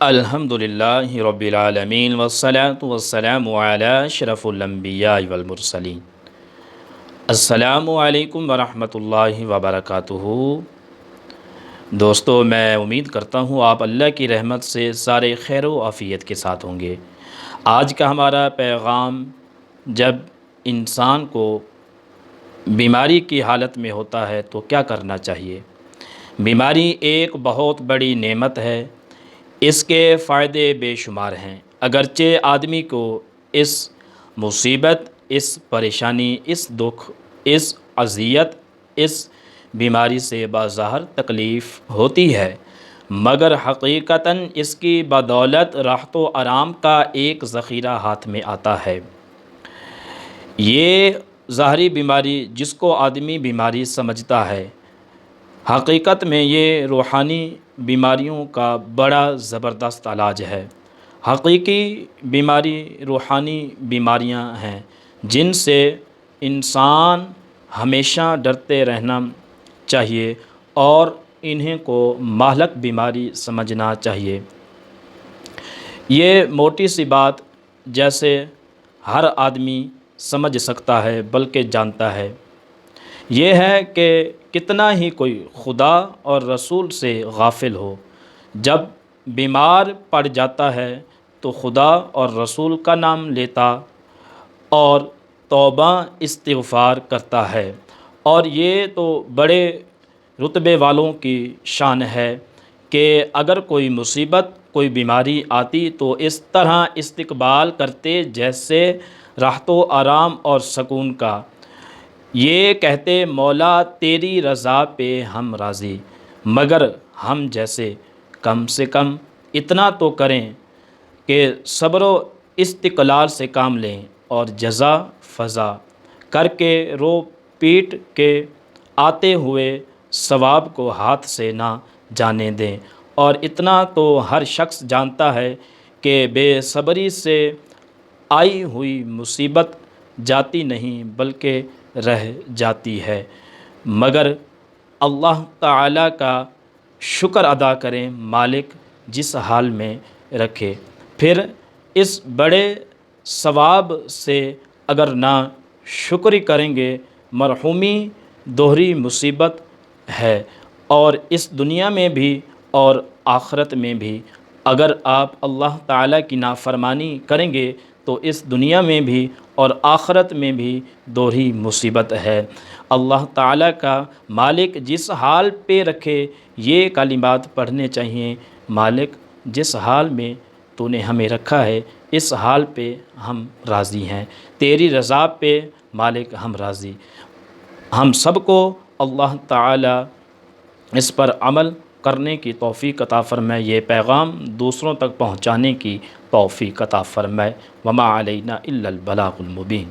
الحمدللہ رب العالمین والصلاة والسلام علی اشرف الانبیاء والمرسلین۔ السلام علیکم ورحمۃ اللہ وبرکاتہ۔ دوستو، میں امید کرتا ہوں آپ اللہ کی رحمت سے سارے خیر و عافیت کے ساتھ ہوں گے۔ آج کا ہمارا پیغام، جب انسان کو بیماری کی حالت میں ہوتا ہے تو کیا کرنا چاہیے۔ بیماری ایک بہت بڑی نعمت ہے، اس کے فائدے بے شمار ہیں، اگرچہ آدمی کو اس مصیبت، اس پریشانی، اس دکھ، اس اذیت، اس بیماری سے بظاہر تکلیف ہوتی ہے، مگر حقیقتاً اس کی بدولت راحت و آرام کا ایک ذخیرہ ہاتھ میں آتا ہے۔ یہ ظاہری بیماری جس کو آدمی بیماری سمجھتا ہے، حقیقت میں یہ روحانی بیماریوں کا بڑا زبردست علاج ہے۔ حقیقی بیماری روحانی بیماریاں ہیں جن سے انسان ہمیشہ ڈرتے رہنا چاہیے اور انہیں کو مہلک بیماری سمجھنا چاہیے۔ یہ موٹی سی بات جیسے ہر آدمی سمجھ سکتا ہے بلکہ جانتا ہے، یہ ہے کہ کتنا ہی کوئی خدا اور رسول سے غافل ہو، جب بیمار پڑ جاتا ہے تو خدا اور رسول کا نام لیتا اور توبہ استغفار کرتا ہے، اور یہ تو بڑے رتبے والوں کی شان ہے کہ اگر کوئی مصیبت، کوئی بیماری آتی تو اس طرح استقبال کرتے جیسے راحت و آرام اور سکون کا، یہ کہتے مولا تیری رضا پہ ہم راضی، مگر ہم جیسے کم سے کم اتنا تو کریں کہ صبر و استقلال سے کام لیں اور جزا فضا کر کے رو پیٹ کے آتے ہوئے ثواب کو ہاتھ سے نہ جانے دیں۔ اور اتنا تو ہر شخص جانتا ہے کہ بے صبری سے آئی ہوئی مصیبت جاتی نہیں بلکہ رہ جاتی ہے، مگر اللہ تعالیٰ کا شکر ادا کریں، مالک جس حال میں رکھے۔ پھر اس بڑے ثواب سے اگر نہ شکر کریں گے، مرحومی دوہری مصیبت ہے، اور اس دنیا میں بھی اور آخرت میں بھی اگر آپ اللہ تعالیٰ کی نافرمانی کریں گے تو اس دنیا میں بھی اور آخرت میں بھی دوہری مصیبت ہے۔ اللہ تعالیٰ کا مالک جس حال پہ رکھے، یہ کلمات پڑھنے چاہیے، مالک جس حال میں تو نے ہمیں رکھا ہے اس حال پہ ہم راضی ہیں، تیری رضا پہ مالک ہم راضی۔ ہم سب کو اللہ تعالیٰ اس پر عمل کرنے کی توفیق عطا فرمائے، یہ پیغام دوسروں تک پہنچانے کی توفیق عطا فرمائے۔ وما علینا الا البلاغ المبین۔